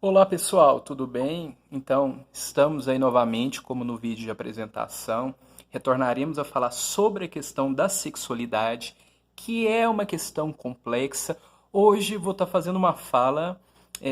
Olá pessoal, tudo bem? Então, estamos aí novamente, como no vídeo de apresentação, retornaremos a falar sobre a questão da sexualidade, que é uma questão complexa. Hoje vou estar fazendo uma fala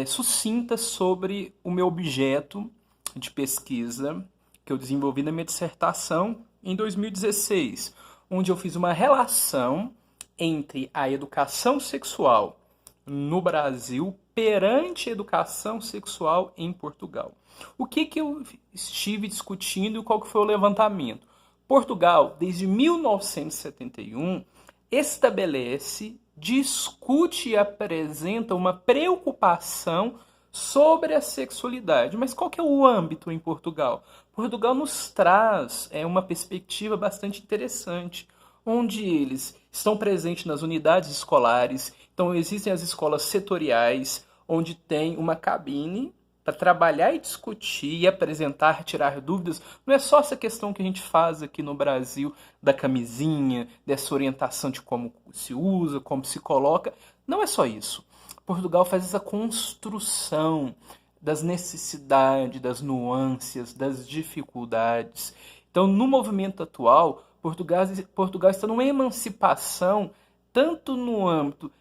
sucinta sobre o meu objeto de pesquisa que eu desenvolvi na minha dissertação em 2016, onde eu fiz uma relação entre a educação sexual no Brasil perante a educação sexual em Portugal. O que eu estive discutindo e qual que foi o levantamento? Portugal, desde 1971, estabelece, discute e apresenta uma preocupação sobre a sexualidade. Mas qual que é o âmbito em Portugal? Portugal nos traz uma perspectiva bastante interessante, onde eles estão presentes nas unidades escolares. Então existem as escolas setoriais, onde tem uma cabine para trabalhar e discutir e apresentar, tirar dúvidas. Não é só essa questão que a gente faz aqui no Brasil da camisinha, dessa orientação de como se usa, como se coloca. Não é só isso. Portugal faz essa construção das necessidades, das nuances, das dificuldades. Então, no movimento atual, Portugal está numa emancipação, tanto no âmbito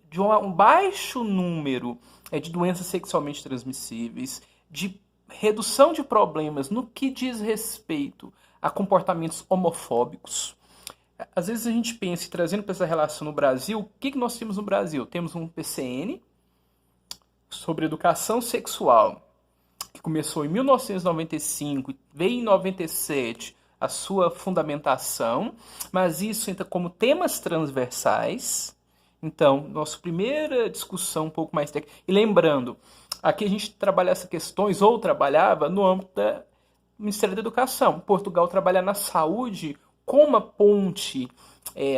de um baixo número de doenças sexualmente transmissíveis, de redução de problemas no que diz respeito a comportamentos homofóbicos. Às vezes a gente pensa, trazendo para essa relação no Brasil, o que nós temos no Brasil? Temos um PCN sobre educação sexual, que começou em 1995, veio em 97 a sua fundamentação, mas isso entra como temas transversais. Então, nossa primeira discussão um pouco mais técnica. E lembrando, aqui a gente trabalha essas questões, ou trabalhava no âmbito do Ministério da Educação. Portugal trabalha na saúde com uma ponte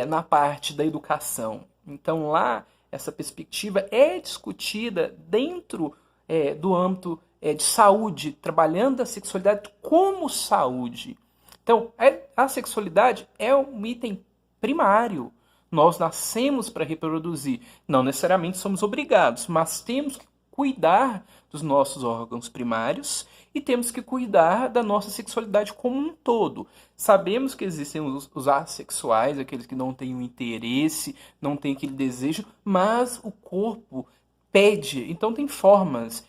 na parte da educação. Então, lá, essa perspectiva é discutida dentro do âmbito de saúde, trabalhando a sexualidade como saúde. Então, a sexualidade é um item primário. Nós nascemos para reproduzir. Não necessariamente somos obrigados, mas temos que cuidar dos nossos órgãos primários e temos que cuidar da nossa sexualidade como um todo. Sabemos que existem os assexuais, aqueles que não têm o interesse, não têm aquele desejo, mas o corpo pede. Então, tem formas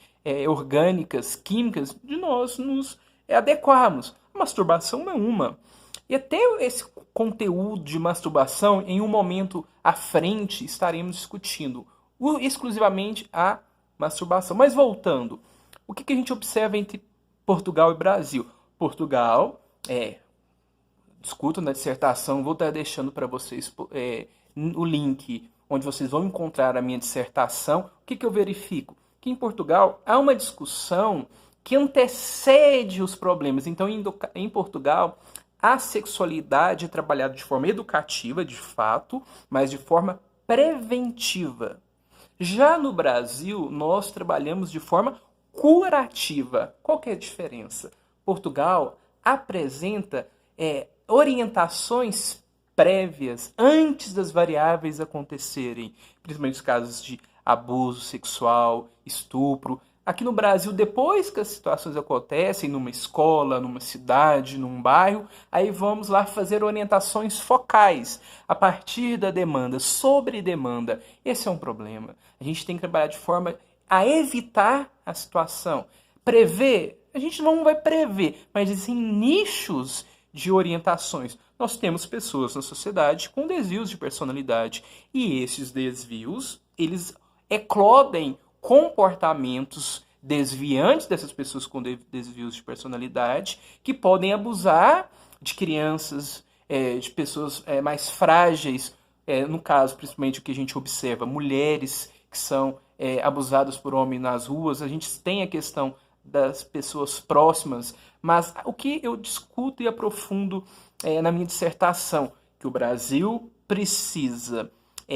orgânicas, químicas, de nós nos adequarmos. A masturbação é uma. E até esse conteúdo de masturbação, em um momento à frente, estaremos discutindo exclusivamente a masturbação. Mas voltando, o que a gente observa entre Portugal e Brasil? Portugal, discuto na dissertação, vou estar deixando para vocês o link onde vocês vão encontrar a minha dissertação. O que eu verifico? Que em Portugal há uma discussão que antecede os problemas. Então, em Portugal, a sexualidade é trabalhada de forma educativa, de fato, mas de forma preventiva. Já no Brasil, nós trabalhamos de forma curativa. Qual que é a diferença? Portugal apresenta orientações prévias antes das variáveis acontecerem, principalmente os casos de abuso sexual, estupro. Aqui no Brasil, depois que as situações acontecem numa escola, numa cidade, num bairro, aí vamos lá fazer orientações focais a partir da demanda, sobre demanda. Esse é um problema. A gente tem que trabalhar de forma a evitar a situação. Prever, a gente não vai prever, mas existem nichos de orientações. Nós temos pessoas na sociedade com desvios de personalidade e esses desvios, eles eclodem comportamentos desviantes dessas pessoas com desvios de personalidade que podem abusar de crianças, de pessoas mais frágeis, no caso, principalmente o que a gente observa, mulheres que são abusadas por homens nas ruas. A gente tem a questão das pessoas próximas, mas o que eu discuto e aprofundo na minha dissertação, que o Brasil precisa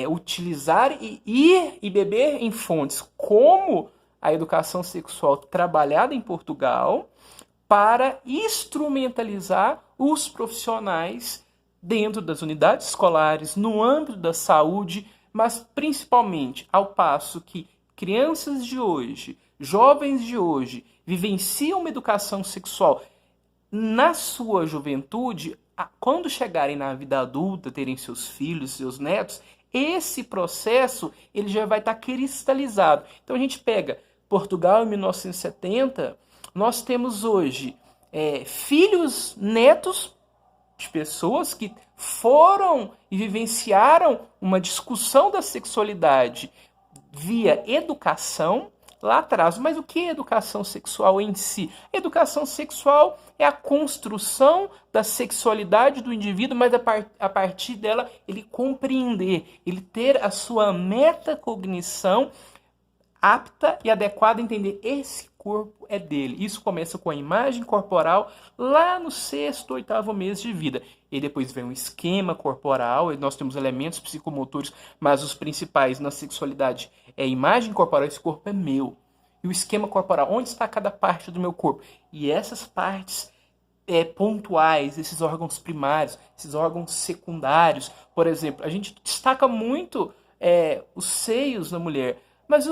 utilizar ir e beber em fontes como a educação sexual trabalhada em Portugal para instrumentalizar os profissionais dentro das unidades escolares, no âmbito da saúde, mas principalmente ao passo que crianças de hoje, jovens de hoje, vivenciam uma educação sexual na sua juventude, quando chegarem na vida adulta, terem seus filhos, seus netos, esse processo ele já vai estar cristalizado. Então a gente pega Portugal em 1970, nós temos hoje filhos, netos de pessoas que foram e vivenciaram uma discussão da sexualidade via educação lá atrás. Mas o que é educação sexual em si? A educação sexual é a construção da sexualidade do indivíduo, mas a partir dela ele compreender, ele ter a sua metacognição apta e adequada a entender esse corpo é dele. Isso começa com a imagem corporal lá no 6º, 8º mês de vida. E depois vem um esquema corporal, e nós temos elementos psicomotores, mas os principais na sexualidade é a imagem corporal, esse corpo é meu. E o esquema corporal, onde está cada parte do meu corpo? E essas partes pontuais, esses órgãos primários, esses órgãos secundários, por exemplo, a gente destaca muito os seios da mulher, mas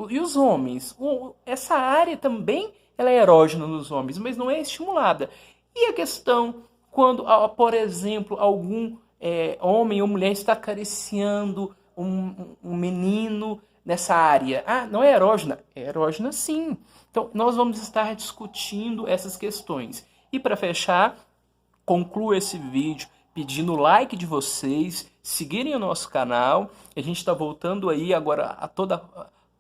e os homens? Essa área também ela é erógena nos homens, mas não é estimulada. E a questão quando, por exemplo, algum homem ou mulher está acariciando um menino nessa área? Não é erógena? É erógena sim. Então, nós vamos estar discutindo essas questões. E para fechar, concluo esse vídeo pedindo o like de vocês, seguirem o nosso canal. A gente está voltando aí agora a toda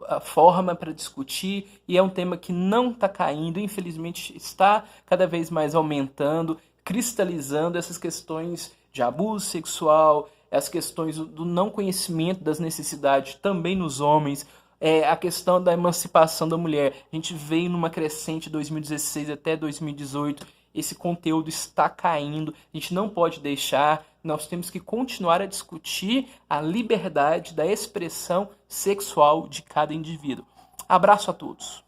a forma para discutir, e é um tema que não está caindo, infelizmente está cada vez mais aumentando, cristalizando essas questões de abuso sexual, as questões do não conhecimento das necessidades também nos homens, a questão da emancipação da mulher. A gente veio numa crescente de 2016 até 2018, esse conteúdo está caindo, a gente não pode deixar, nós temos que continuar a discutir a liberdade da expressão sexual de cada indivíduo. Abraço a todos.